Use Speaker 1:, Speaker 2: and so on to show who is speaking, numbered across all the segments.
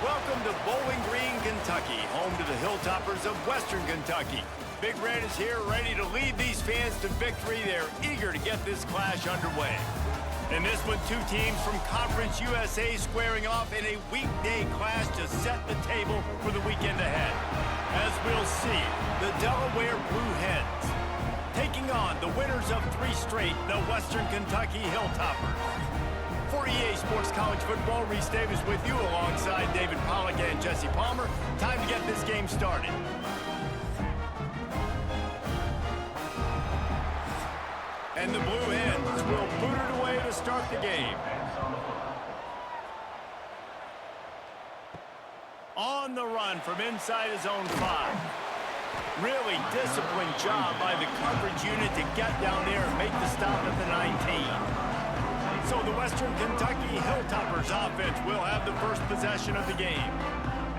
Speaker 1: Welcome to Bowling Green, Kentucky, home to the Hilltoppers of Western Kentucky. Big Red is here ready to lead these fans to victory. They're eager to get this clash underway. In this one, two teams from Conference USA squaring off in a weekday clash to set the table for the weekend ahead. As we'll see, the Delaware Blue Hens taking on the winners of 3 straight, the Western Kentucky Hilltoppers. For EA Sports College Football, Reese Davis with you alongside David Pollack and Jesse Palmer. Time to get this game started. And the Blue Hens will boot it away to start the game. On the run from inside his own 5. Really disciplined job by the coverage unit to get down there and make the stop at the 19. So the Western Kentucky Hilltoppers offense will have the first possession of the game.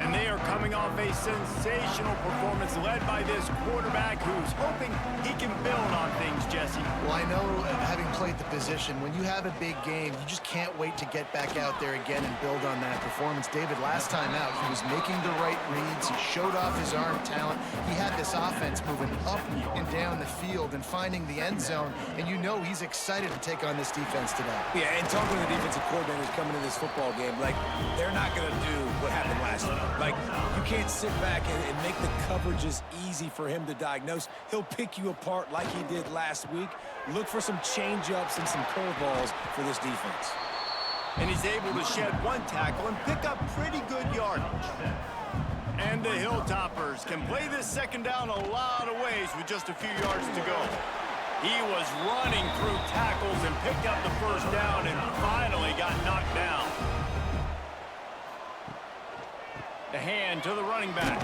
Speaker 1: And they are coming off a sensational performance led by this quarterback who's hoping he can build on things, Jesse.
Speaker 2: Well, I know, having played the position, when you have a big game, you just can't wait to get back out there again and build on that performance. David, last time out, he was making the right reads. He showed off his arm talent. He had this offense moving up and down the field and finding the end zone. And you know he's excited to take on this defense today.
Speaker 3: Yeah, and talking to the defensive coordinators coming into this football game, like, they're not going to do what happened last week. Like, you can't sit back and make the coverages easy for him to diagnose. He'll pick you apart like he did last week. Look for some change-ups and some curveballs for this defense.
Speaker 1: And he's able to shed 1 tackle and pick up pretty good yardage. And the Hilltoppers can play this second down a lot of ways with just a few yards to go. He was running through tackles and picked up the first down and finally got knocked down. The hand to the running back.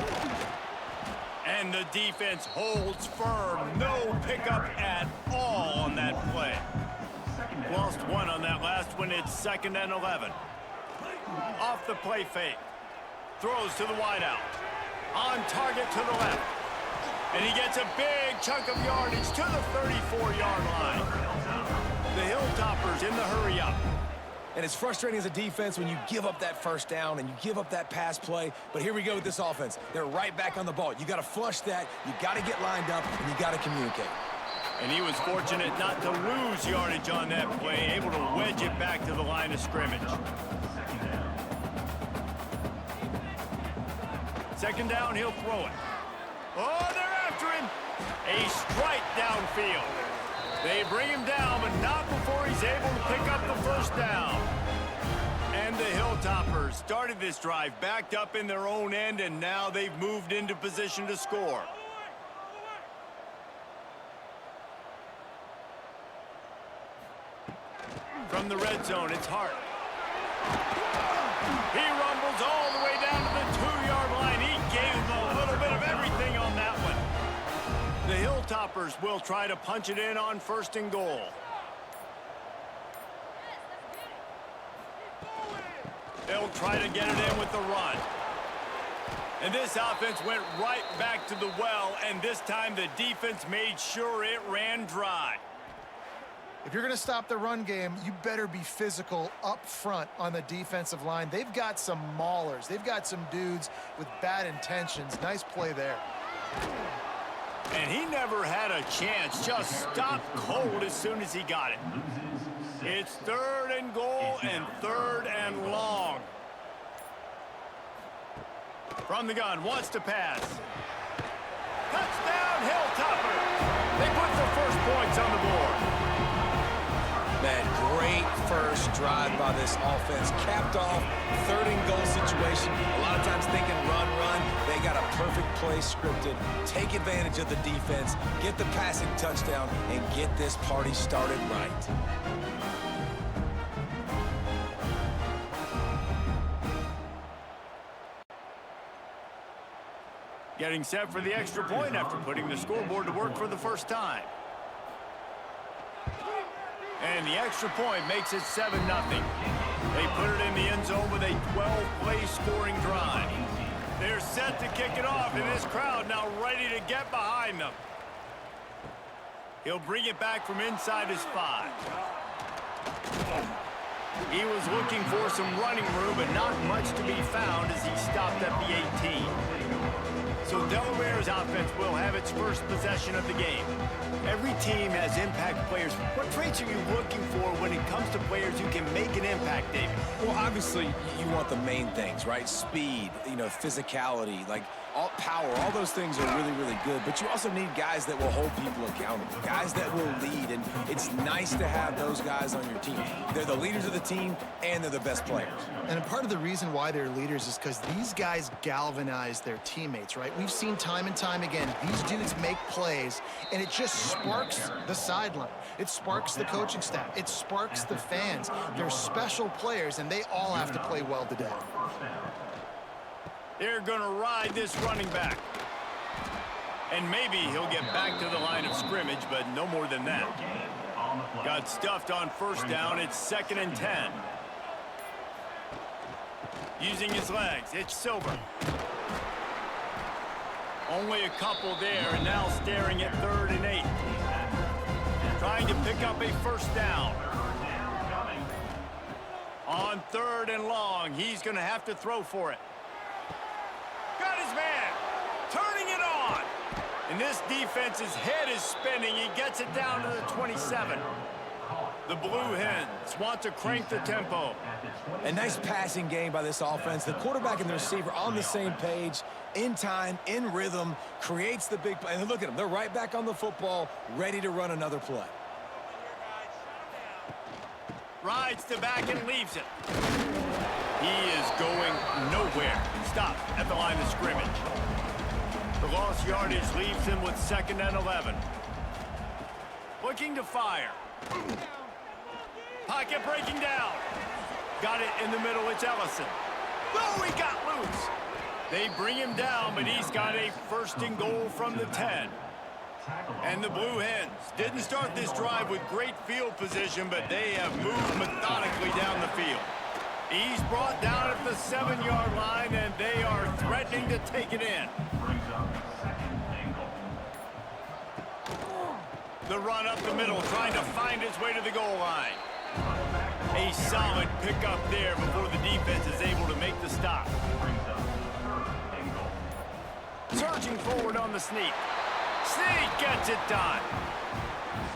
Speaker 1: And the defense holds firm. No pickup at all on that play. Lost 1 on that last one. It's 2nd and 11. Off the play fake. Throws to the wideout. On target to the left. And he gets a big chunk of yardage to the 34-yard line. The Hilltoppers in the hurry up.
Speaker 3: And it's frustrating as a defense when you give up that first down and you give up that pass play. But here we go with this offense. They're right back on the ball. You got to flush that. You got to get lined up, and you got to communicate.
Speaker 1: And he was fortunate not to lose yardage on that play, able to wedge it back to the line of scrimmage. 2nd down, he'll throw it. Oh, they're after him. A strike downfield. They bring him down, but not before he's able to pick up the first down. And the Hilltoppers started this drive backed up in their own end, and now they've moved into position to score. From the red zone, it's Hart. He rumbles all the way down to the 2-yard line. He gave him a little bit of everything on that one. The Hilltoppers will try to punch it in on 1st and goal. They'll try to get it in with the run. And this offense went right back to the well, and this time the defense made sure it ran dry.
Speaker 2: If you're going to stop the run game, you better be physical up front on the defensive line. They've got some maulers. They've got some dudes with bad intentions. Nice play there.
Speaker 1: And he never had a chance, just stopped cold as soon as he got it. It's 3rd and goal and 3rd and long. From the gun, wants to pass. Touchdown, Hilltoppers! They put the first points on the board.
Speaker 3: Man, great first drive by this offense. Capped off, 3rd and goal situation. A lot of times thinking run. They got a perfect play scripted. Take advantage of the defense, get the passing touchdown, and get this party started right.
Speaker 1: Getting set for the extra point after putting the scoreboard to work for the first time. And the extra point makes it 7-0. They put it in the end zone with a 12-play scoring drive. They're set to kick it off, and this crowd now ready to get behind them. He'll bring it back from inside his 5. He was looking for some running room, but not much to be found as he left at the 18. So Delaware's offense will have its first possession of the game. Every team has impact players. What traits are you looking for when it comes to players who can make an impact, David?
Speaker 3: Well, obviously, you want the main things, right? Speed, physicality, like all power, all those things are really, really good. But you also need guys that will hold people accountable, guys that will lead. And it's nice to have those guys on your team. They're the leaders of the team, and they're the best players.
Speaker 2: And part of the reason why they're leaders is because these guys galvanize their teammates, right? We've seen time and time again, these dudes make plays, and it just sparks the sideline. It sparks the coaching staff. It sparks the fans. They're special players, and they all have to play well today.
Speaker 1: They're going to ride this running back. And maybe he'll get back to the line of scrimmage, but no more than that. Got stuffed on first down. It's 2nd and 10. Using his legs, it's Silver. Only a couple there, and now staring at 3rd and 8. Trying to pick up a first down. On 3rd and long, he's going to have to throw for it. Got his man, turning it on. And this defense's head is spinning. He gets it down to the 27. The Blue Hens want to crank the tempo.
Speaker 3: A nice passing game by this offense. The quarterback and the receiver on the same page, in time, in rhythm, creates the big play. And look at them. They're right back on the football, ready to run another play.
Speaker 1: Rides to back and leaves it. He is going nowhere. Stop at the line of scrimmage. The lost yardage leaves him with 2nd and 11. Looking to fire. Pocket breaking down. Got it in the middle. It's Ellison. Oh, he got loose. They bring him down, but he's got a 1st and goal from the 10. And the Blue Hens didn't start this drive with great field position, but they have moved methodically down the field. He's brought down at the 7-yard line, and they are threatening to take it in. The run up the middle, trying to find his way to the goal line. A solid pickup there before the defense is able to make the stop. Surging forward on the sneak. Sneak gets it done.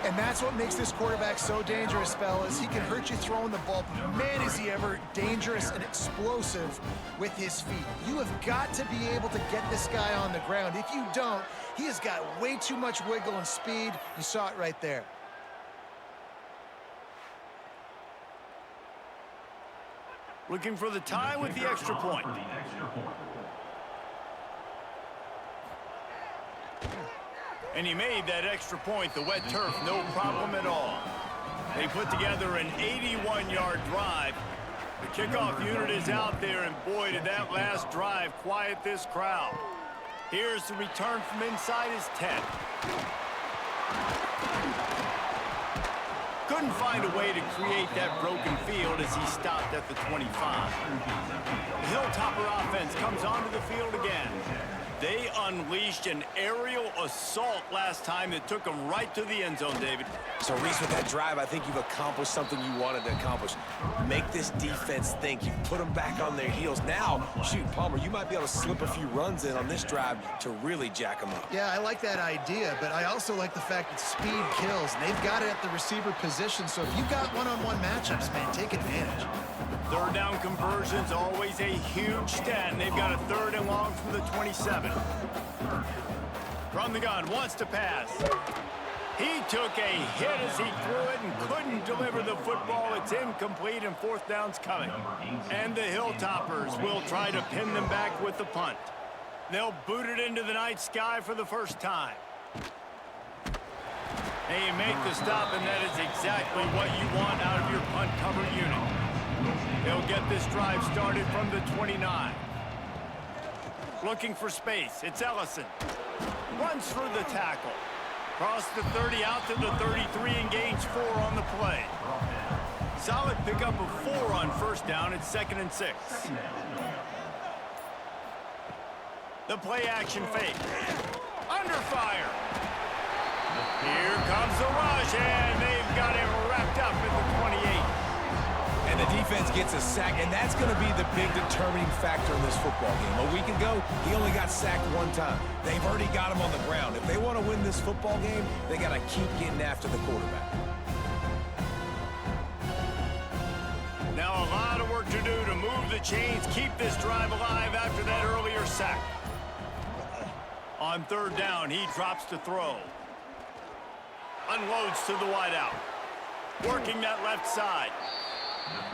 Speaker 2: And that's what makes this quarterback so dangerous, fellas. He can hurt you throwing the ball, but man, is he ever dangerous and explosive with his feet. You have got to be able to get this guy on the ground. If you don't, he has got way too much wiggle and speed. You saw it right there.
Speaker 1: Looking for the tie with the extra point. And he made that extra point, the wet turf, no problem at all. They put together an 81-yard drive. The kickoff unit is out there, and boy, did that last drive quiet this crowd. Here's the return from inside his 10. Couldn't find a way to create that broken field as he stopped at the 25. The Hilltopper offense comes onto the field again. They unleashed an aerial assault last time that took them right to the end zone, David.
Speaker 3: So, Reese, with that drive, I think you've accomplished something you wanted to accomplish. Make this defense think. You put them back on their heels. Now, shoot, Palmer, you might be able to slip a few runs in on this drive to really jack them up.
Speaker 2: Yeah, I like that idea, but I also like the fact that speed kills. And they've got it at the receiver position, so if you've got one-on-one matchups, man, take advantage.
Speaker 1: Third down conversions, always a huge stat. They've got a 3rd and long from the 27. From the gun, wants to pass. He took a hit as he threw it and couldn't deliver the football. It's incomplete, and 4th down's coming. And the Hilltoppers will try to pin them back with the punt. They'll boot it into the night sky for the first time. They make the stop, and that is exactly what you want out of your punt cover unit. They'll get this drive started from the 29. Looking for space. It's Ellison. Runs through the tackle. Cross the 30 out to the 33 and gains 4 on the play. Solid pickup of 4 on first down. It's 2nd and 6. The play action fake. Under fire. Here comes the rush, and they've got him wrapped up at the 28.
Speaker 3: And And the defense gets a sack, and that's going to be the big determining factor in this football game. A week ago, he only got sacked one time. They've already got him on the ground. If they want to win this football game, they got to keep getting after the quarterback.
Speaker 1: Now a lot of work to do to move the chains, keep this drive alive after that earlier sack. On third down, he drops to throw. Unloads to the wideout. Working that left side.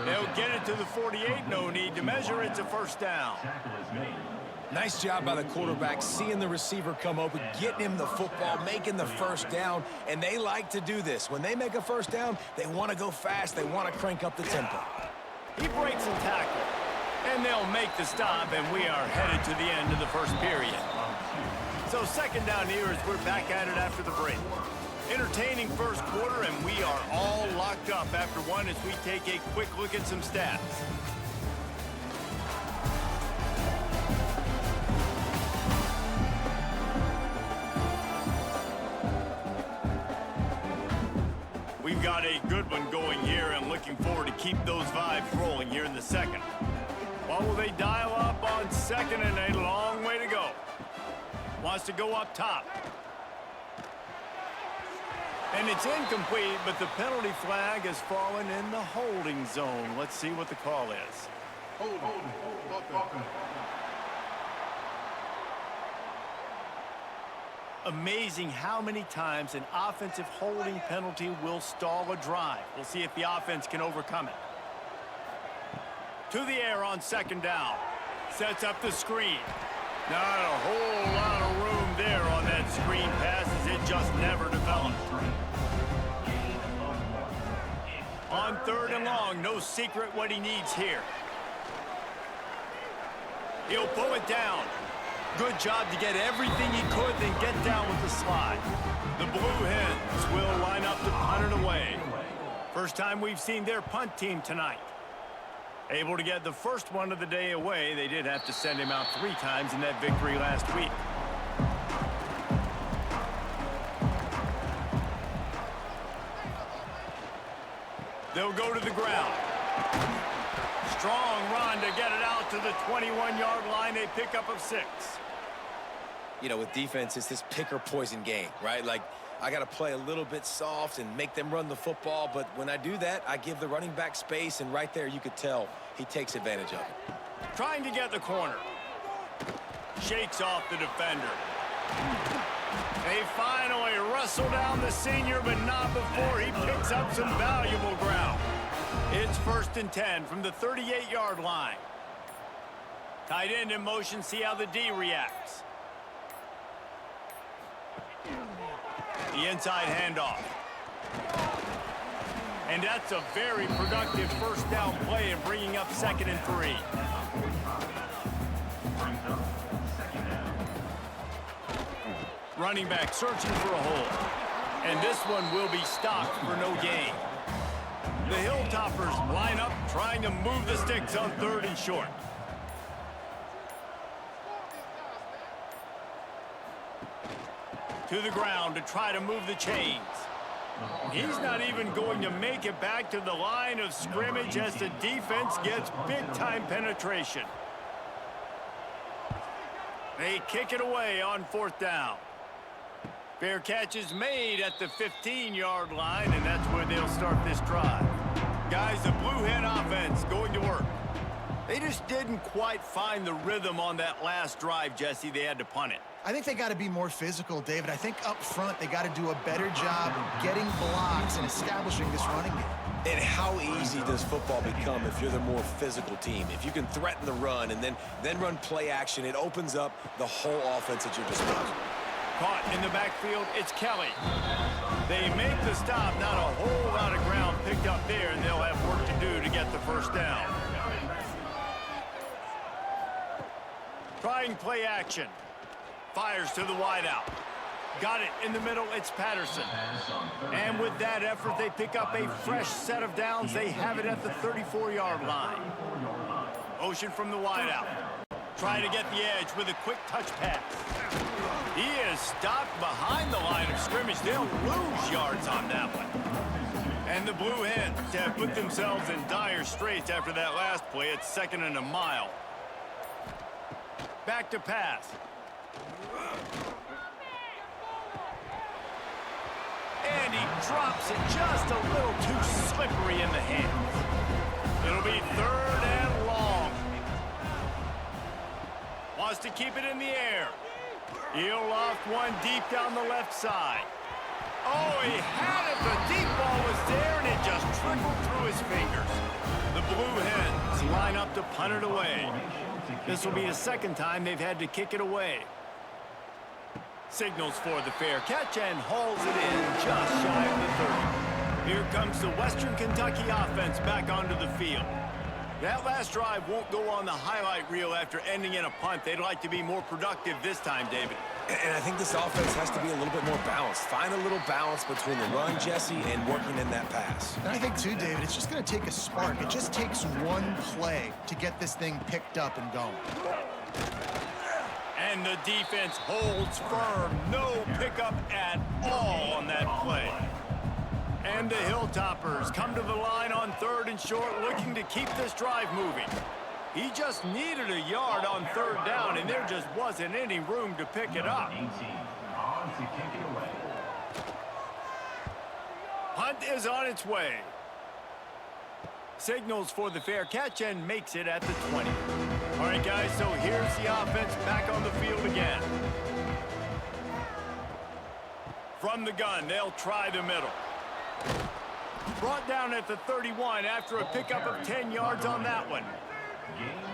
Speaker 1: They'll get it to the 48. No need to measure. It's a first down.
Speaker 3: Nice job by the quarterback, seeing the receiver come open, getting him the football, making the first down, and they like to do this. When they make a first down, they want to go fast. They want to crank up the tempo.
Speaker 1: He breaks and tackles, and they'll make the stop, and we are headed to the end of the first period. So second down here as we're back at it after the break. Entertaining first quarter, and we are all locked up after one as we take a quick look at some stats. We've got a good one going here and looking forward to keep those vibes rolling here in the second. What will they dial up on second, and a long way to go. Wants to go up top. And it's incomplete, but the penalty flag has fallen in the holding zone. Let's see what the call is. Amazing how many times an offensive holding penalty will stall a drive. We'll see if the offense can overcome it. To the air on second down. Sets up the screen. Not a whole lot of room there on that screen pass as it just never developed. On third and long, no secret what he needs here. He'll pull it down. Good job to get everything he could, then get down with the slide. The Blue Hens will line up to punt it away. First time we've seen their punt team tonight. Able to get the first one of the day away. They did have to send him out 3 times in that victory last week. They'll go to the ground. Strong run to get it out to the 21-yard line. They pick up of 6.
Speaker 3: You know, with defense, it's this pick or poison game, right? Like, I got to play a little bit soft and make them run the football, but when I do that, I give the running back space, and right there you could tell he takes advantage of it.
Speaker 1: Trying to get the corner. Shakes off the defender. They finally wrestle down the senior, but not before he picks up some valuable ground. It's 1st and 10 from the 38-yard line. Tight end in motion, see how the D reacts. The inside handoff. And that's a very productive first down play and bringing up 2nd and 3. Running back searching for a hole. And this one will be stopped for no gain. The Hilltoppers line up trying to move the sticks on 3rd and short. To the ground to try to move the chains. He's not even going to make it back to the line of scrimmage as the defense gets big-time penetration. They kick it away on 4th down. Fair catch is made at the 15-yard line, and that's where they'll start this drive. Guys, the Blue Hen offense going to work. They just didn't quite find the rhythm on that last drive, Jesse. They had to punt it.
Speaker 2: I think they got to be more physical, David. I think up front they got to do a better job getting blocks and establishing this running game.
Speaker 3: And how easy does football become if you're the more physical team? If you can threaten the run and then run play action, it opens up the whole offense at your disposal.
Speaker 1: Caught in the backfield, it's Kelly. They make the stop, not a whole lot of ground picked up there, and they'll have work to do to get the first down. Trying play action. Fires to the wideout. Got it in the middle, it's Patterson. And with that effort, they pick up a fresh set of downs. They have it at the 34-yard line. Motion from the wideout. Trying to get the edge with a quick touch pass. He is stopped behind the line of scrimmage. They'll lose yards on that one. And the Blue Hens have put themselves in dire straits after that last play. It's 2nd and a mile. Back to pass. And he drops it just a little too slippery in the hands. It'll be 3rd and long. Wants to keep it in the air. He'll loft one deep down the left side. Oh, he had it. The deep ball was there, and it just trickled through his fingers. The Blue Hens line up to punt it away. This will be the 2nd time they've had to kick it away. Signals for the fair catch and hauls it in just shy of the 30. Here comes the Western Kentucky offense back onto the field. That last drive won't go on the highlight reel after ending in a punt. They'd like to be more productive this time, David.
Speaker 3: And I think this offense has to be a little bit more balanced. Find a little balance between the run, Jesse, and working in that pass.
Speaker 2: And I think, too, David, it's just going to take a spark. It just takes one play to get this thing picked up and going.
Speaker 1: And the defense holds firm. No pickup at all on that play. And the Hilltoppers come to the line on 3rd and short, looking to keep this drive moving. He just needed a yard on 3rd down, and there just wasn't any room to pick it up. Punt is on its way. Signals for the fair catch and makes it at the 20. All right, guys, so here's the offense back on the field again. From the gun, they'll try the middle. Brought down at the 31 after a pickup of 10 yards on that one.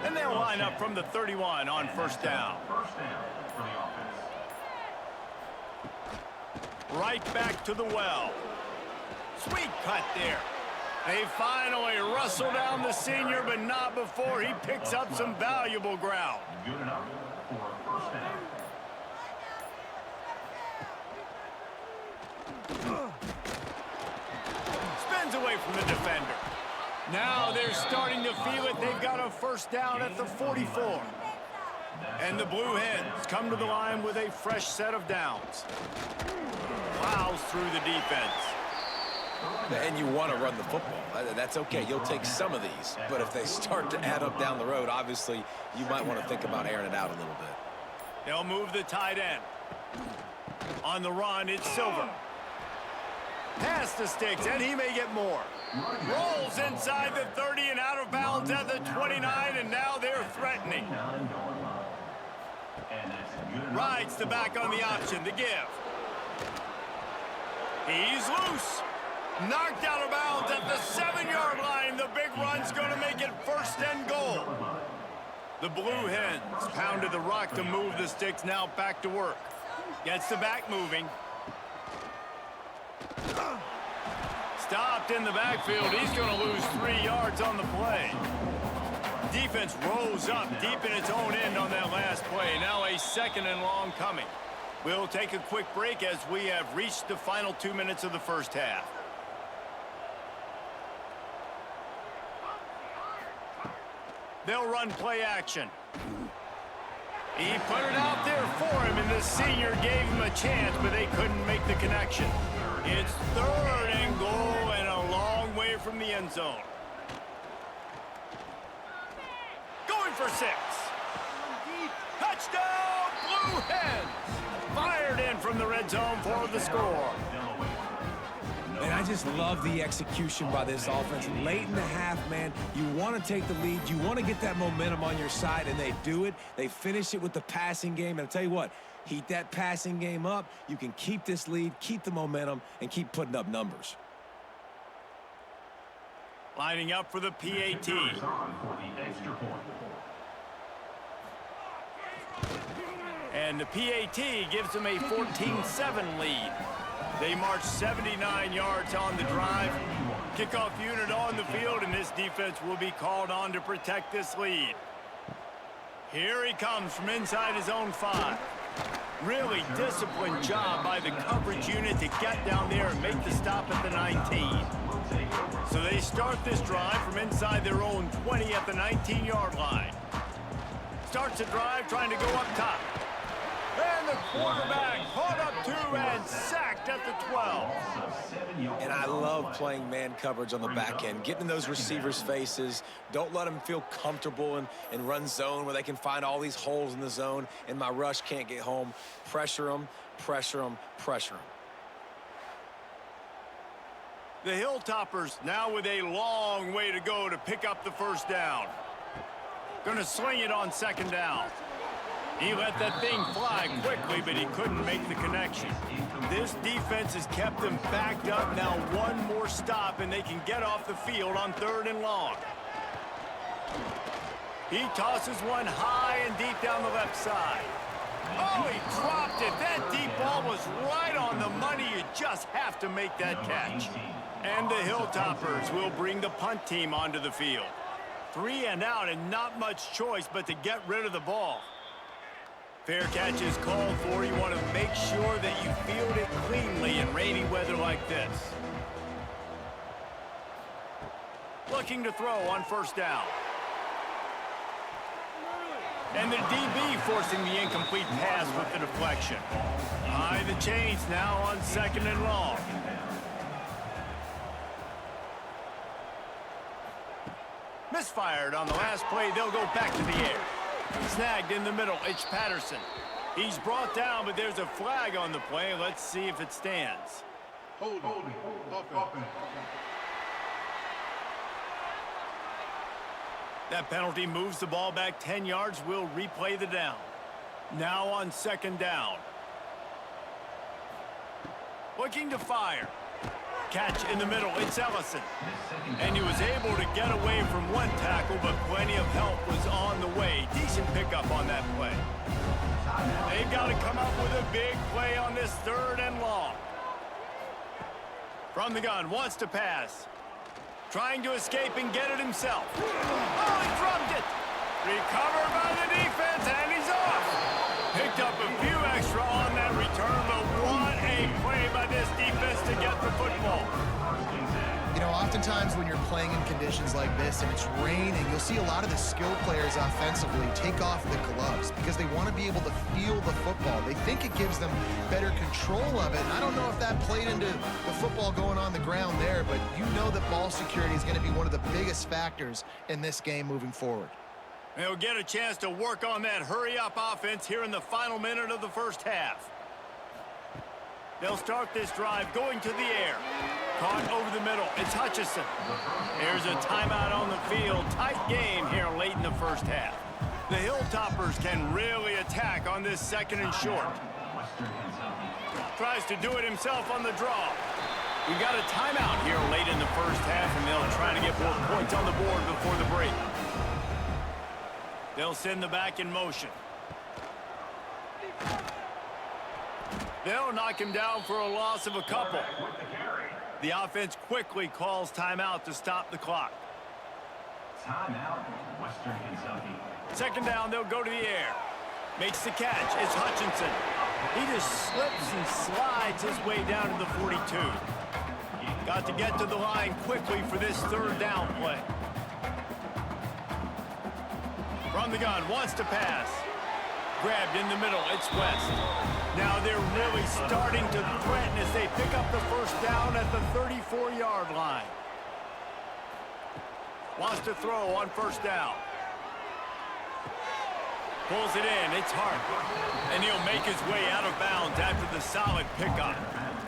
Speaker 1: And they'll line up from the 31 on 1st down. Right back to the well. Sweet cut there. They finally rustle down the senior, but not before he picks up some valuable ground.
Speaker 4: Good enough for a 1st down.
Speaker 1: Spins away from the defender. Now they're starting to feel it. They've got a 1st down at the 44. And the Blue Hens come to the line with a fresh set of downs. Plows through the defense.
Speaker 3: And you want to run the football. That's okay. You'll take some of these. But if they start to add up down the road, obviously, you might want to think about airing it out a little bit.
Speaker 1: They'll move the tight end. On the run, it's Silver. Past the sticks, and he may get more. Rolls inside the 30 and out of bounds at the 29, and now they're threatening. Rides the back on the option, the give. He's loose. Knocked out of bounds at the 7-yard line. The big run's going to make it 1st and goal. The Blue Hens pounded the rock to move the sticks, now back to work. Gets the back moving. Stopped in the backfield. He's going to lose 3 yards on the play. Defense rose up deep in its own end on that last play. Now a 2nd and long coming. We'll take a quick break as we have reached the final 2 minutes of the 1st half. They'll run play action. He put it out there for him, and the senior gave him a chance, but they couldn't make the connection. It's 3rd and goal and a long way from the end zone. Going for 6. Touchdown, Blue Hens! Fired in from the red zone for the score.
Speaker 3: And I just love the execution by this offense. Late in the half, man, you want to take the lead. You want to get that momentum on your side, and they do it. They finish it with the passing game. And I'll tell you what, heat that passing game up. You can keep this lead, keep the momentum, and keep putting up numbers.
Speaker 1: Lining up for the PAT. And the PAT gives them a 14-7 lead. They march 79 yards on the drive. Kickoff unit on the field, and this defense will be called on to protect this lead. Here he comes from inside his own 5. Really disciplined job by the coverage unit to get down there and make the stop at the 19. So they start this drive from inside their own 20 at the 19-yard line. Starts the drive trying to go up top. And the quarterback caught up 2 and sacked at the 12.
Speaker 3: And I love playing man coverage on the back end, getting in those receivers' faces. Don't let them feel comfortable and run zone where they can find all these holes in the zone and my rush can't get home. Pressure them, pressure them, pressure them.
Speaker 1: The Hilltoppers now with a long way to go to pick up the first down. Gonna sling it on second down. He let that thing fly quickly, but he couldn't make the connection. This defense has kept them backed up. Now one more stop, and they can get off the field on 3rd and long. He tosses one high and deep down the left side. Oh, he dropped it. That deep ball was right on the money. You just have to make that catch. And the Hilltoppers will bring the punt team onto the field. 3 and out, and not much choice but to get rid of the ball. Fair catch is called for. You want to make sure that you field it cleanly in rainy weather like this. Looking to throw on first down. And the DB forcing the incomplete pass with the deflection. High the chains now on 2nd and long. Misfired on the last play. They'll go back to the air. Snagged in the middle. It's Patterson. He's brought down, but there's a flag on the play. Let's see if it stands.
Speaker 5: Holding.
Speaker 1: That penalty moves the ball back 10 yards. We'll replay the down. Now on 2nd down. Looking to fire. Catch in the middle. It's Ellison. And he was able to get away from one tackle, but plenty of help was on the way. Decent pickup on that play. They've got to come up with a big play on this 3rd and long. From the gun, wants to pass. Trying to escape and get it himself. Oh, he dropped it. Recovered by the defense, and he's off. Picked up a few extra on that return, but what a play by this defense to get the football.
Speaker 2: You know, oftentimes when you're playing in conditions like this and it's raining, you'll see a lot of the skill players offensively take off the gloves because they want to be able to feel the football. They think it gives them better control of it. And I don't know if that played into the football going on the ground there, but you know that ball security is going to be one of the biggest factors in this game moving forward.
Speaker 1: They'll get a chance to work on that hurry-up offense here in the final minute of the first half. They'll start this drive going to the air. Caught over the middle. It's Hutchinson. There's a timeout on the field. Tight game here late in the first half. The Hilltoppers can really attack on this 2nd and short. Tries to do it himself on the draw. We've got a timeout here late in the first half, and they'll try to get more points on the board before the break. They'll send the back in motion. They'll knock him down for a loss of a couple. The offense quickly calls timeout to stop the clock.
Speaker 4: Timeout, Western Kentucky.
Speaker 1: 2nd down, they'll go to the air. Makes the catch. It's Hutchinson. He just slips and slides his way down to the 42. Got to get to the line quickly for this 3rd down play. From the gun, wants to pass. Grabbed in the middle, it's West. Now they're really starting to threaten as they pick up the first down at the 34-yard line. Wants to throw on 1st down. Pulls it in, it's Hart. And he'll make his way out of bounds after the solid pickup.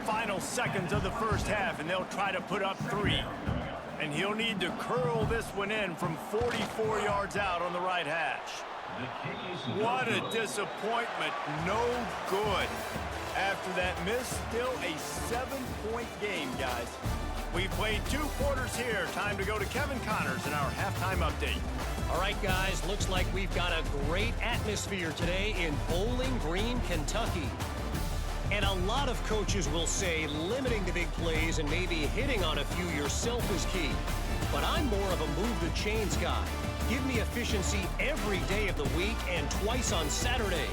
Speaker 1: Final seconds of the first half, and they'll try to put up 3. And he'll need to curl this one in from 44 yards out on the right hash. What a disappointment. No good. After that miss, still a 7-point game, guys. We played 2 quarters here. Time to go to Kevin Connors in our halftime update.
Speaker 6: All right, guys, looks like we've got a great atmosphere today in Bowling Green, Kentucky. And a lot of coaches will say limiting the big plays and maybe hitting on a few yourself is key. But I'm more of a move the chains guy. Give me efficiency every day of the week and twice on Saturday.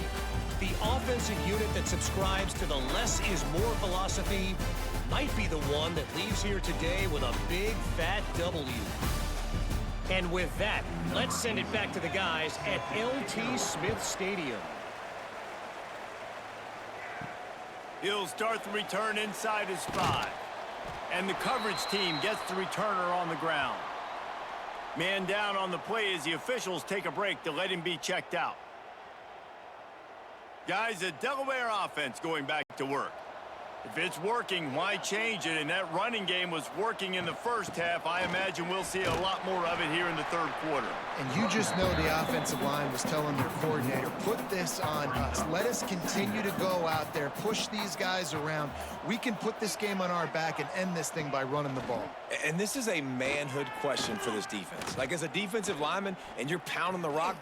Speaker 6: The offensive unit that subscribes to the less is more philosophy might be the one that leaves here today with a big fat W. And with that, let's send it back to the guys at LT Smith Stadium.
Speaker 1: He'll start the return inside his 5. And the coverage team gets the returner on the ground. Man down on the play as the officials take a break to let him be checked out. Guys, the Delaware offense going back to work. If it's working, why change it? And that running game was working in the first half. I imagine we'll see a lot more of it here in the third quarter.
Speaker 2: And you just know the offensive line was telling their coordinator, put this on us. Let us continue to go out there, push these guys around. We can put this game on our back and end this thing by running the ball.
Speaker 3: And this is a manhood question for this defense. Like, as a defensive lineman, and you're pounding the rock,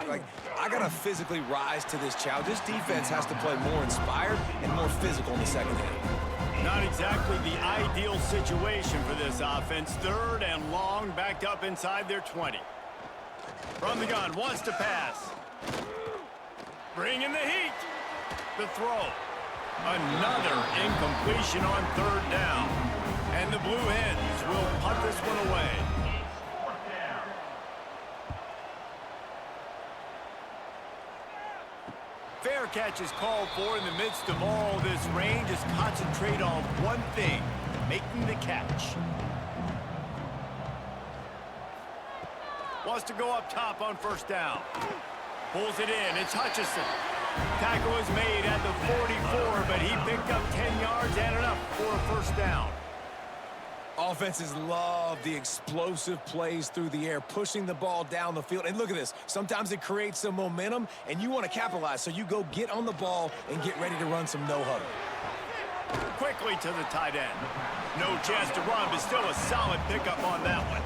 Speaker 3: like, I got to physically rise to this challenge. This defense has to play more inspired and more physical in the second half.
Speaker 1: Not exactly the ideal situation for this offense. 3rd and long, backed up inside their 20. From the gun, wants to pass. Bringing the heat. The throw. Another incompletion on 3rd down. And the Blue Hens will punt this one away. Fair catch is called for in the midst of all this rain. Just concentrate on one thing, making the catch. Wants to go up top on 1st down. Pulls it in. It's Hutchinson. Tackle was made at the 44, but he picked up 10 yards and enough for a 1st down.
Speaker 3: Offenses love the explosive plays through the air, pushing the ball down the field. And look at this. Sometimes it creates some momentum, and you want to capitalize. So you go get on the ball and get ready to run some no-huddle.
Speaker 1: Quickly to the tight end. No chance to run, but still a solid pickup on that one.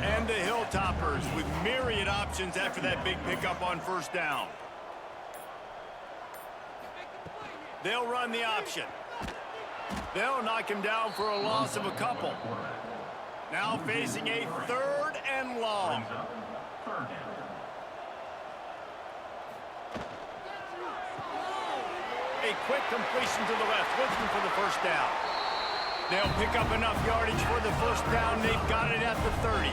Speaker 1: And the Hilltoppers with myriad options after that big pickup on 1st down. They'll run the option. They'll knock him down for a loss of a couple. Now facing a 3rd and long. A quick completion to the left, looking for the 1st down. They'll pick up enough yardage for the 1st down. They've got it at the 30.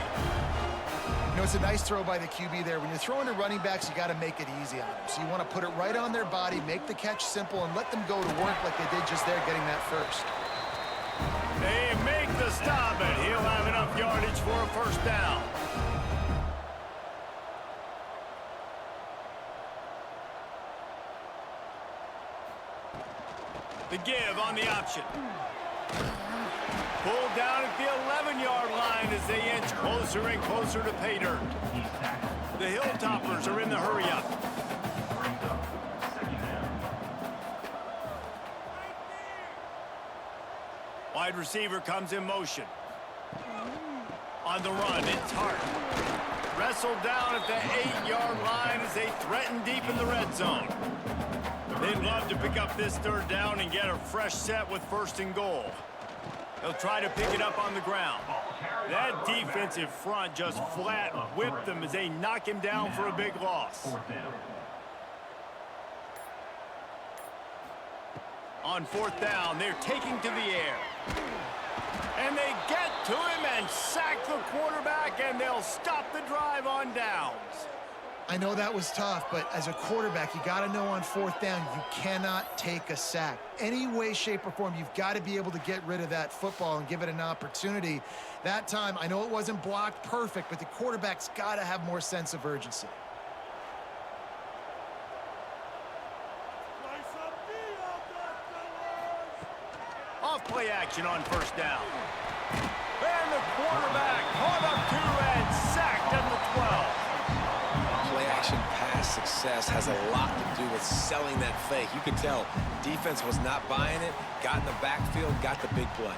Speaker 2: You know, it's a nice throw by the QB there. When you're throwing to running backs, you got to make it easy on them. So you want to put it right on their body, make the catch simple, and let them go to work like they did just there, getting that 1st.
Speaker 1: They make the stop, and he'll have enough yardage for a 1st down. The give on the option. Pulled down at the 11-yard line as they inch closer and closer to pay dirt. The Hilltoppers are in the hurry-up. Wide receiver comes in motion. On the run, it's Hart. Wrestled down at the 8-yard line as they threaten deep in the red zone. They'd love to pick up this 3rd down and get a fresh set with 1st and goal. They'll try to pick it up on the ground. That defensive front just flat whipped them as they knock him down for a big loss. On 4th down, they're taking to the air. And they get to him and sack the quarterback, and they'll stop the drive on downs.
Speaker 2: I know that was tough, but as a quarterback, you got to know on 4th down, you cannot take a sack. Any way, shape, or form, you've got to be able to get rid of that football and give it an opportunity. That time, I know it wasn't blocked perfect, but the quarterback's got to have more sense of urgency.
Speaker 1: Off play action on 1st down. And the quarterback caught up to and sacked at the 12.
Speaker 3: Play-action pass success has a lot to do with selling that fake. You could tell defense was not buying it, got in the backfield, got the big play.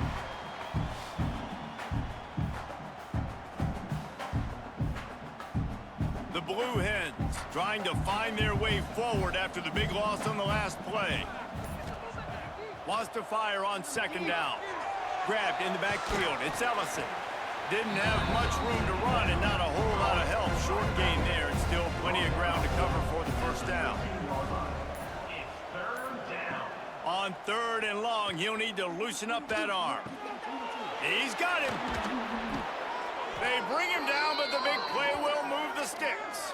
Speaker 1: The Blue Hens trying to find their way forward after the big loss on the last play. Wants to fire on 2nd down. Grabbed in the backfield. It's Ellison. Didn't have much room to run and not a whole lot of help. Short gain there and still plenty of ground to cover for the 1st down. On 3rd and long, he'll need to loosen up that arm. He's got him. They bring him down, but the big play will move the sticks.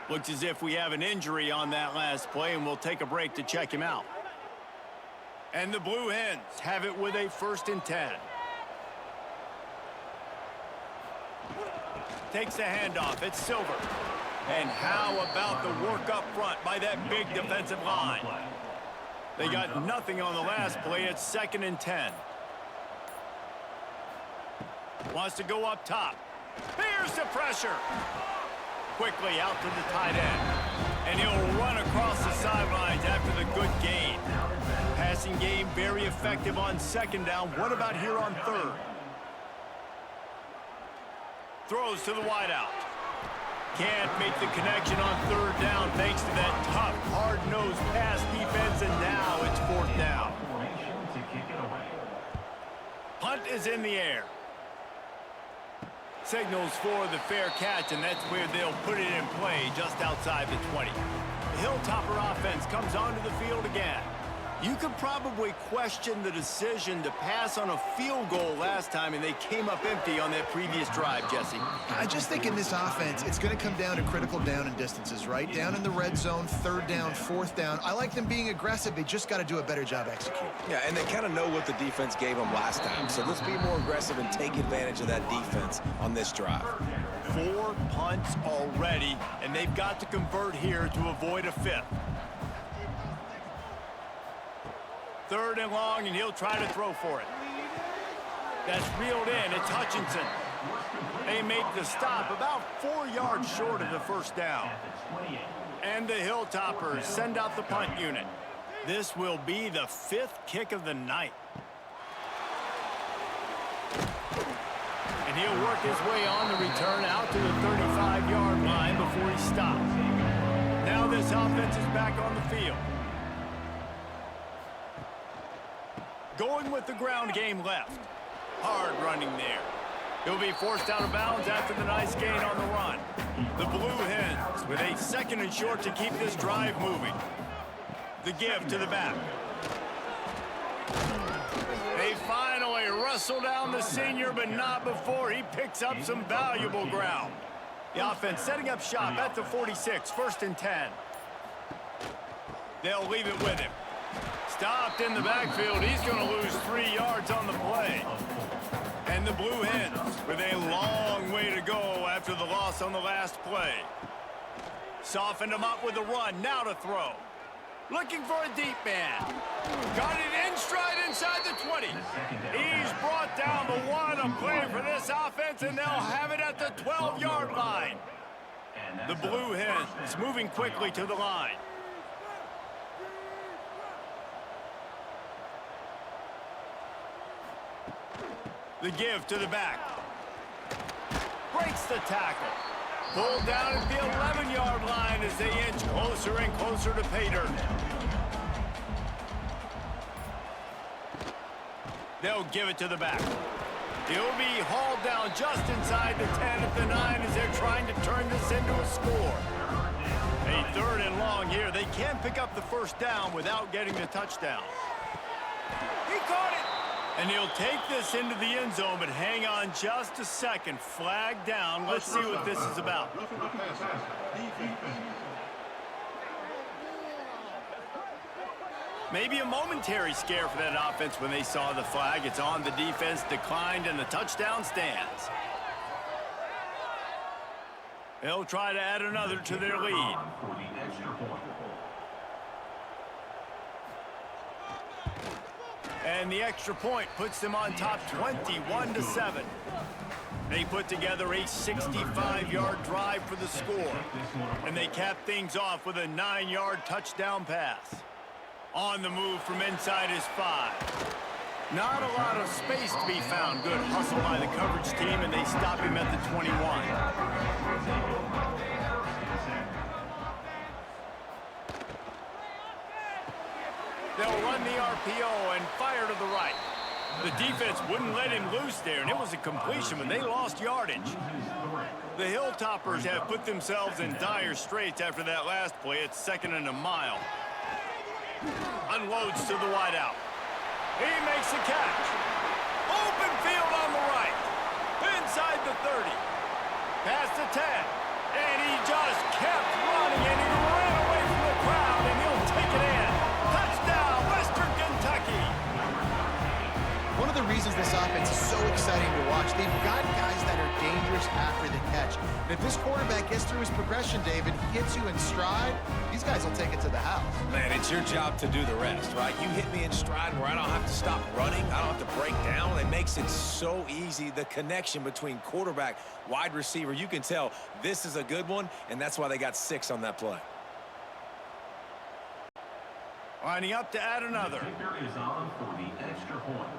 Speaker 1: Looks as if we have an injury on that last play, and we'll take a break to check him out. And the Blue Hens have it with a 1st and 10. Takes the handoff. It's Silver. And how about the work up front by that big defensive line? They got nothing on the last play. It's 2nd and 10. Wants to go up top. Here's the pressure. Quickly out to the tight end. And he'll run across the sidelines after the good gain. Passing game very effective on 2nd down. What about here on 3rd? Throws to the wideout. Can't make the connection on 3rd down thanks to that tough, hard-nosed pass defense, and now it's 4th down. Punt is in the air. Signals for the fair catch, and that's where they'll put it in play just outside the 20. The Hilltopper offense comes onto the field again. You could probably question the decision to pass on a field goal last time, and they came up empty on that previous drive, Jesse.
Speaker 2: I just think in this offense, it's going to come down to critical down and distances, right? Down in the red zone, 3rd down, 4th down. I like them being aggressive. They just got to do a better job executing.
Speaker 3: Yeah, and they kind of know what the defense gave them last time. So let's be more aggressive and take advantage of that defense on this drive.
Speaker 1: 4 punts already, and they've got to convert here to avoid a 5th. 3rd and long, and he'll try to throw for it. That's reeled in. It's Hutchinson. They make the stop about 4 yards short of the 1st down. And the Hilltoppers send out the punt unit. This will be the 5th kick of the night. And he'll work his way on the return out to the 35-yard line before he stops. Now this offense is back on the field. Going with the ground game left. Hard running there. He'll be forced out of bounds after the nice gain on the run. The Blue Hens with a 2nd and short to keep this drive moving. The give to the back. They finally wrestle down the senior, but not before he picks up some valuable ground. The offense setting up shop at the 46, 1st and 10. They'll leave it with him. Stopped in the backfield. He's going to lose 3 yards on the play. And the Blue Hens with a long way to go after the loss on the last play. Softened him up with a run. Now to throw. Looking for a deep man. Got it in stride inside the 20. He's brought down, but what a play for this offense, and they'll have it at the 12-yard line. The Blue Hens moving quickly to the line. The give to the back. Breaks the tackle. Pulled down at the 11-yard line as they inch closer and closer to pay dirt. They'll give it to the back. He'll be hauled down just inside the 10 at the 9 as they're trying to turn this into a score. A 3rd and long here. They can't pick up the 1st down without getting the touchdown. He caught it. And he'll take this into the end zone, but hang on just a second. Flag down. Let's see what this is about. Maybe a momentary scare for that offense when they saw the flag. It's on, the defense declined, and the touchdown stands. They'll try to add another to their lead. And the extra point puts them on top 21-7. They put together a 65-yard drive for the score. And they cap things off with a 9-yard touchdown pass. On the move from inside his 5. Not a lot of space to be found. Good hustle by the coverage team, and they stop him at the 21. They'll run the RPO and fire to the right. The defense wouldn't let him loose there, and it was a completion, but they lost yardage. The Hilltoppers have put themselves in dire straits after that last play. It's 2nd and a mile. Unloads to the wideout. He makes the catch. Open field on the right. Inside the 30. Past the 10. And he just kept running, and he ran away from the crowd, and he'll take it in. Touchdown, Western Kentucky.
Speaker 2: exciting to watch. They've got guys that are dangerous after the catch. And if this quarterback gets through his progression, David, he hits you in stride, these guys will take it to the house.
Speaker 3: Man, it's your job to do the rest, right? You hit me in stride where I don't have to stop running. I don't have to break down. It makes it so easy, the connection between quarterback, wide receiver. You can tell this is a good one, and that's why they got 6 on that play.
Speaker 1: Lining up to add another.
Speaker 4: The kicker is on for the extra point.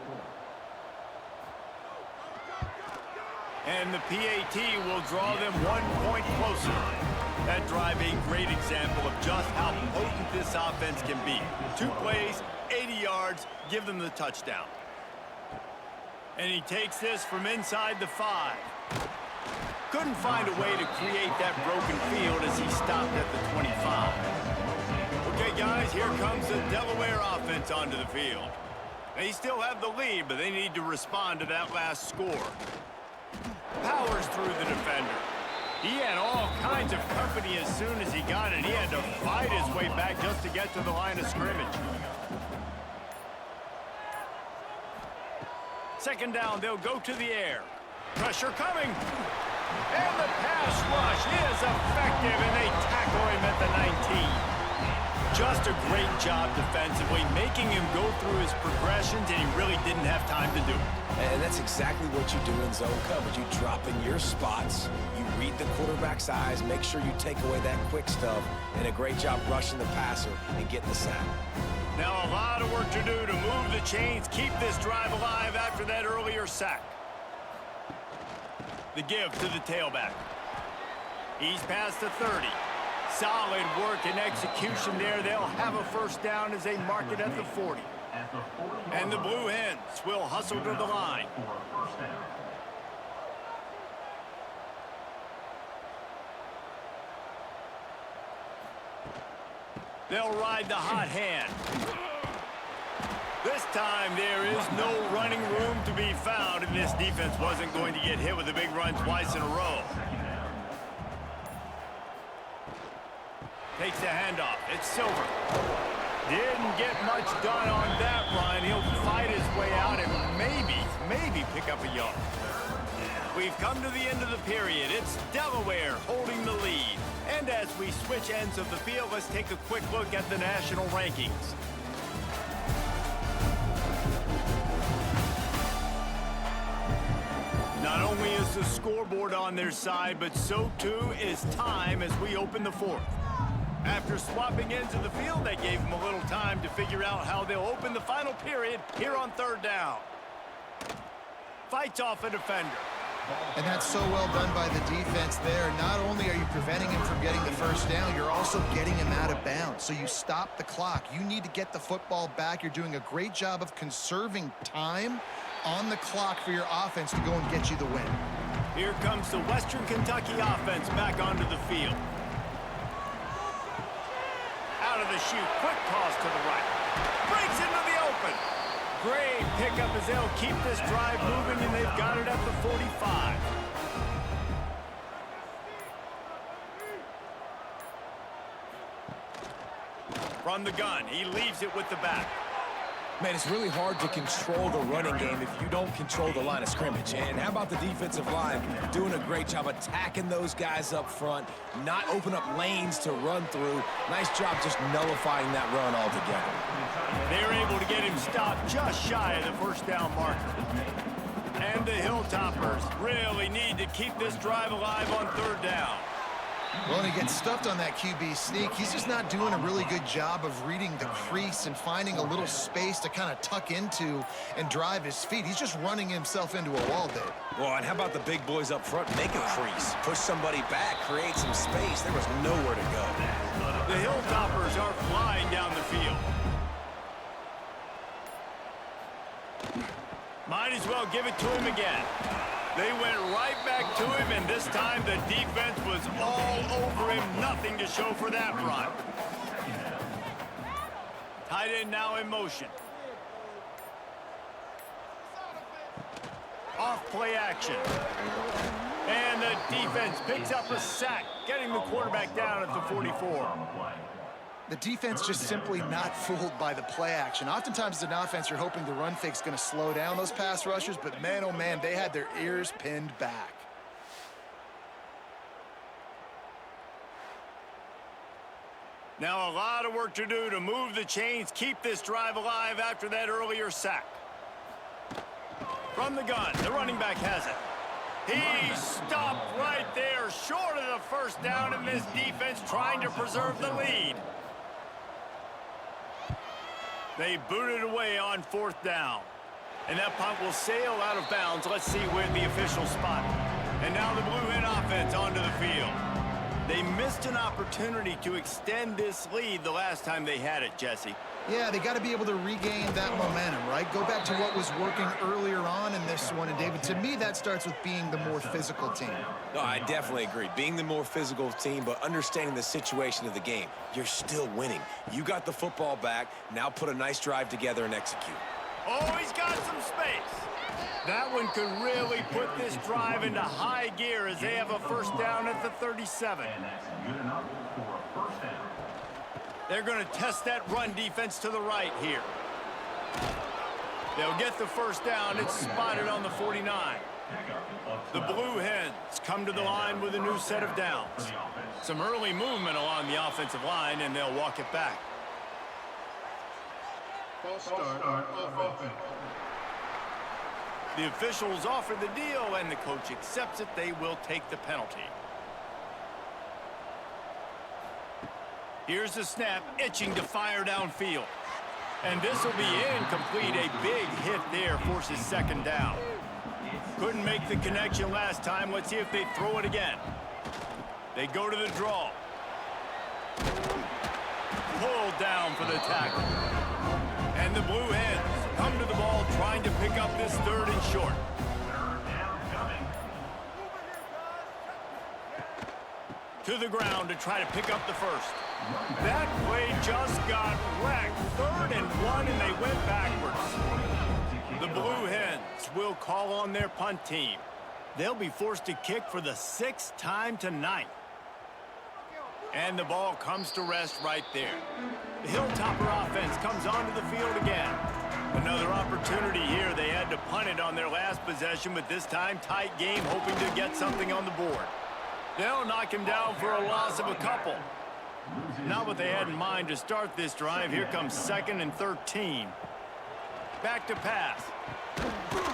Speaker 1: And the PAT will draw them 1 point closer. That drive a great example of just how potent this offense can be. 2 plays, 80 yards, give them the touchdown. And he takes this from inside the 5. Couldn't find a way to create that broken field as he stopped at the 25. Okay, guys, here comes the Delaware offense onto the field. They still have the lead, but they need to respond to that last score. Powers through the defender. He had all kinds of company as soon as he got it. He had to fight his way back just to get to the line of scrimmage. Second down, they'll go to the air. Pressure coming. And the pass rush is effective, and they tackle him at the 19. Just a great job defensively, making him go through his progressions, and he really didn't have time to do it.
Speaker 3: And that's exactly what you do in zone coverage. You drop in your spots, you read the quarterback's eyes, make sure you take away that quick stuff, and a great job rushing the passer and getting the sack.
Speaker 1: Now a lot of work to do to move the chains, keep this drive alive after that earlier sack. The give to the tailback. He's past the 30. Solid work and execution there. They'll have a first down as they mark it at the 40. And the Blue Hens will hustle to the line. They'll ride the hot hand. This time there is no running room to be found, and this defense wasn't going to get hit with a big run twice in a row. Takes the handoff. It's Silver. Didn't get much done on that run. He'll fight his way out and maybe pick up a yard. We've come to the end of the period. It's Delaware holding the lead. And as we switch ends of the field, let's take a quick look at the national rankings. Not only is the scoreboard on their side, but so too is time as we open the 4th. After swapping ends of the field, they gave them a little time to figure out how they'll open the final period here on 3rd down. Fights off a defender.
Speaker 2: And that's so well done by the defense there. Not only are you preventing him from getting the first down, you're also getting him out of bounds. So you stop the clock. You need to get the football back. You're doing a great job of conserving time on the clock for your offense to go and get you the win.
Speaker 1: Here comes the Western Kentucky offense back onto the field. Out of the chute, quick toss to the right. Breaks into the open. Great pickup as they'll keep this drive moving, and they've got it at the 45. From the gun, he leaves it with the back.
Speaker 3: Man, it's really hard to control the running game if you don't control the line of scrimmage. And how about the defensive line doing a great job attacking those guys up front, not open up lanes to run through. Nice job just nullifying that run altogether.
Speaker 1: They're able to get him stopped just shy of the first down marker. And the Hilltoppers really need to keep this drive alive on 3rd down.
Speaker 2: Well, and he gets stuffed on that QB sneak. He's just not doing a really good job of reading the crease and finding a little space to kind of tuck into and drive his feet. He's just running himself into a wall there.
Speaker 3: Well, and how about the big boys up front? Make a crease, push somebody back, create some space. There was nowhere to go.
Speaker 1: The Hilltoppers are flying down the field. Might as well give it to him again. They went right back to him, and this time the defense was all over him. Nothing to show for that run. Tight end now in motion. Off play action. And the defense picks up a sack, getting the quarterback down at the 44.
Speaker 2: The defense just simply not fooled by the play action. Oftentimes as an offense, you're hoping the run fake's going to slow down those pass rushers, but man, oh man, they had their ears pinned back.
Speaker 1: Now a lot of work to do to move the chains, keep this drive alive after that earlier sack. From the gun, the running back has it. He stopped right there, short of the first down, and this defense trying to preserve the lead. They booted away on 4th down. And that punt will sail out of bounds. Let's see where the official spot. And now the Blue Hen offense onto the field. They missed an opportunity to extend this lead the last time they had it, Jesse.
Speaker 2: Yeah, they got to be able to regain that momentum, right? Go back to what was working earlier on in this one. And, David, to me, that starts with being the more physical team.
Speaker 3: No, I definitely agree. Being the more physical team, but understanding the situation of the game. You're still winning. You got the football back. Now put a nice drive together and execute.
Speaker 1: Oh, he's got some space. That one could really put this drive into high gear as they have a first down at the 37.
Speaker 4: And that's good enough for a first down.
Speaker 1: They're going to test that run defense to the right here. They'll get the first down. It's spotted on the 49. The Blue Hens come to the line with a new set of downs. Some early movement along the offensive line, and they'll walk it back.
Speaker 5: False start on offense.
Speaker 1: The officials offer the deal, and the coach accepts it. They will take the penalty. Here's the snap, itching to fire downfield. And this will be incomplete. A big hit there forces 2nd down. Couldn't make the connection last time. Let's see if they throw it again. They go to the draw. Pulled down for the tackle. And the Blue Hens come to the ball trying to pick up this 3rd and short. To the ground to try to pick up the first. That play just got wrecked. 3rd and 1, and they went backwards. The Blue Hens will call on their punt team. They'll be forced to kick for the 6th time tonight. And the ball comes to rest right there. The Hilltopper offense comes onto the field again. Another opportunity here. They had to punt it on their last possession, but this time tight game, hoping to get something on the board. They'll knock him down for a loss of a couple. Not what they had in mind to start this drive. Here comes 2nd and 13. Back to pass.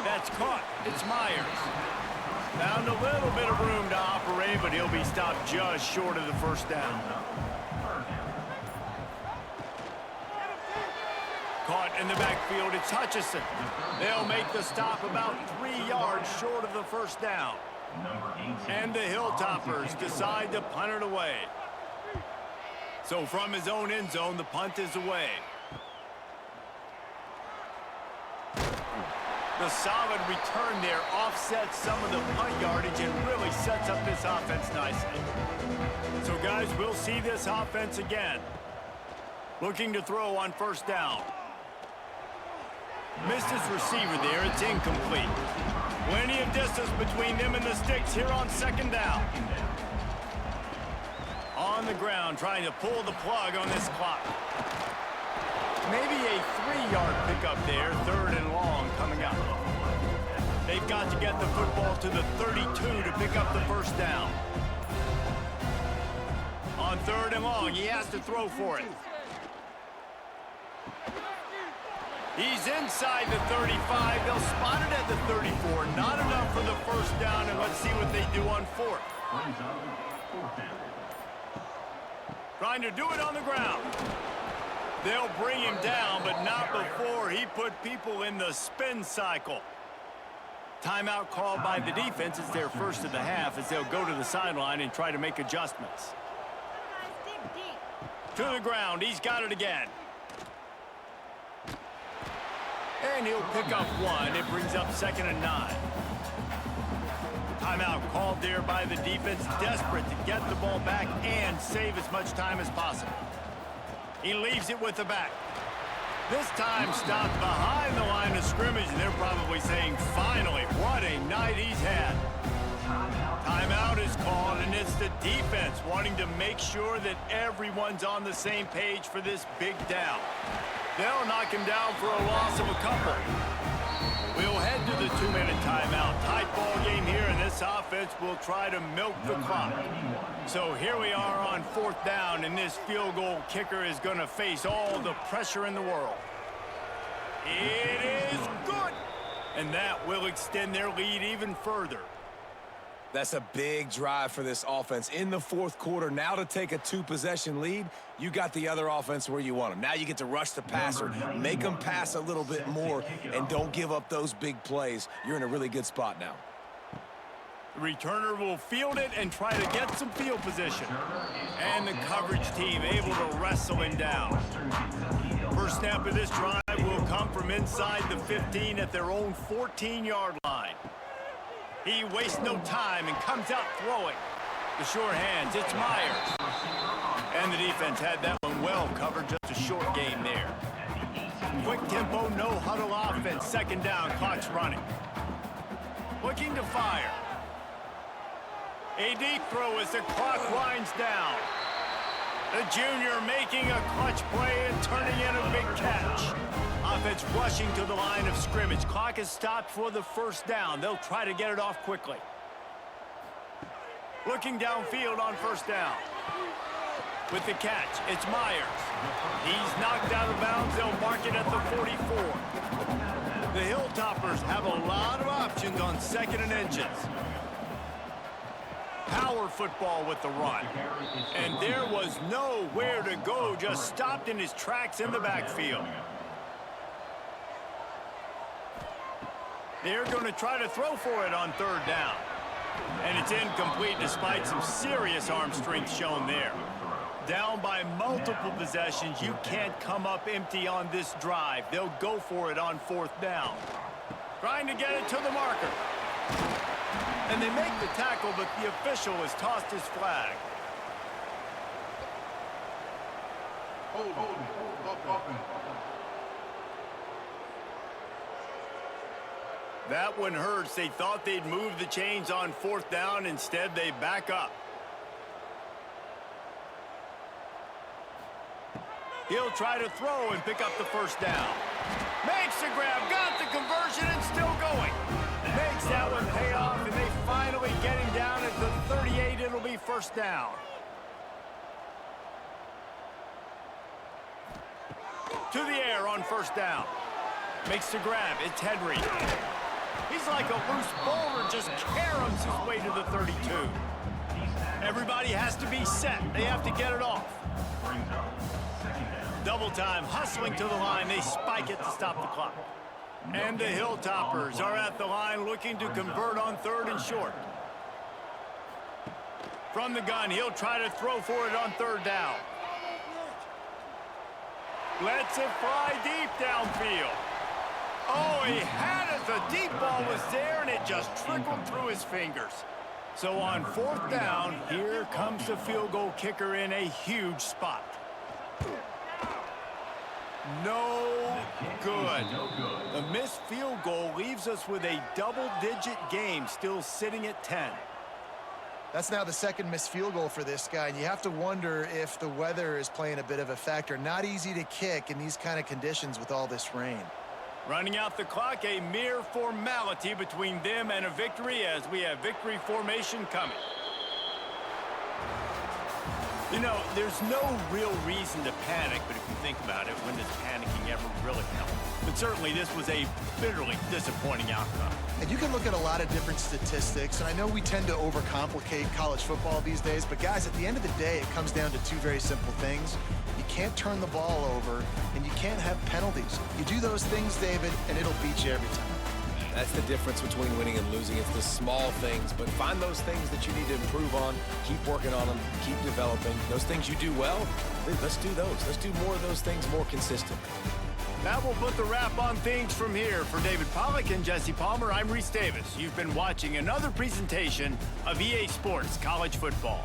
Speaker 1: That's caught. It's Myers. Found a little bit of room to operate, but he'll be stopped just short of the first down. Caught in the backfield. It's Hutchison. They'll make the stop about 3 yards short of the first down. And the Hilltoppers decide to punt it away. So from his own end zone, the punt is away. The solid return there offsets some of the punt yardage and really sets up this offense nicely. So, guys, we'll see this offense again. Looking to throw on first down. Missed his receiver there. It's incomplete. Plenty of distance between them and the sticks here on 2nd down. On the ground, trying to pull the plug on this clock. Maybe a 3-yard pickup there, 3rd and long coming up. They've got to get the football to the 32 to pick up the first down. On 3rd and long, he has to throw for it. He's inside the 35. They'll spot it at the 34. Not enough for the first down, and let's see what they do on 4th. Trying to do it on the ground. They'll bring him down, but not before he put people in the spin cycle. Timeout called by the defense. It's their first of the half as they'll go to the sideline and try to make adjustments. To the ground. He's got it again. And he'll pick up 1. It brings up 2nd and 9. Timeout called there by the defense, desperate to get the ball back and save as much time as possible. He leaves it with the back. This time stopped behind the line of scrimmage, and they're probably saying, finally, what a night he's had. Timeout Timeout is called, and it's the defense wanting to make sure that everyone's on the same page for this big down. They'll knock him down for a loss of a couple. We'll head to the 2-minute timeout. Tight ball game here, and this offense will try to milk the clock. So here we are on 4th down, and this field goal kicker is going to face all the pressure in the world. It is good, and that will extend their lead even further.
Speaker 3: That's a big drive for this offense in the 4th quarter. Now to take a 2-possession lead, you got the other offense where you want them. Now you get to rush the passer, make them pass a little bit more, and don't give up those big plays. You're in a really good spot now.
Speaker 1: The returner will field it and try to get some field position. And the coverage team able to wrestle him down. First snap of this drive will come from inside the 15 at their own 14-yard line. He wastes no time and comes out throwing. The sure hands, it's Myers. And the defense had that one well covered, just a short gain there. Quick tempo, no huddle offense, 2nd down, clock's running. Looking to fire. A deep throw as the clock winds down. The junior making a clutch play and turning in a big catch. Offense rushing to the line of scrimmage. Clock is stopped for the 1st down. They'll try to get it off quickly. Looking downfield on 1st down. With the catch, it's Myers. He's knocked out of bounds. They'll mark it at the 44. The Hilltoppers have a lot of options on 2nd and inches. Power football with the run. And there was nowhere to go, just stopped in his tracks in the backfield. They're going to try to throw for it on 3rd down. And it's incomplete despite some serious arm strength shown there. Down by multiple possessions, you can't come up empty on this drive. They'll go for it on 4th down. Trying to get it to the marker. And they make the tackle, but the official has tossed his flag. That one hurts. They thought they'd move the chains on 4th down. Instead, they back up. He'll try to throw and pick up the 1st down. Makes the grab, got the conversion, and still going. Makes that one pay off, and they finally get him down at the 38. It'll be 1st down. To the air on 1st down. Makes the grab. It's Henry. He's like a loose bowler, just caroms his way to the 32. Everybody has to be set. They have to get it off. Double time, hustling to the line. They spike it to stop the clock. And the Hilltoppers are at the line looking to convert on 3rd and short. From the gun, he'll try to throw for it on 3rd down. Lets it fly deep downfield. Oh, he had it. The deep ball was there, and it just trickled through his fingers. So on 4th down, here comes the field goal kicker in a huge spot. No good. The missed field goal leaves us with a double-digit game, still sitting at 10.
Speaker 2: That's now the 2nd missed field goal for this guy, and you have to wonder if the weather is playing a bit of a factor. Not easy to kick in these kind of conditions with all this rain.
Speaker 1: Running out the clock, a mere formality between them and a victory as we have victory formation coming. You know, there's no real reason to panic, but if you think about it, when does panicking ever really help? But certainly this was a bitterly disappointing outcome.
Speaker 2: And you can look at a lot of different statistics, and I know we tend to overcomplicate college football these days, but guys, at the end of the day, it comes down to 2 very simple things. You can't turn the ball over, and you can't have penalties. You do those things, David, and it'll beat you every time.
Speaker 3: That's the difference between winning and losing. It's the small things, but find those things that you need to improve on. Keep working on them. Keep developing. Those things you do well, let's do those. Let's do more of those things more consistent.
Speaker 1: That will put the wrap on things from here. For David Pollack and Jesse Palmer, I'm Reese Davis. You've been watching another presentation of EA Sports College Football.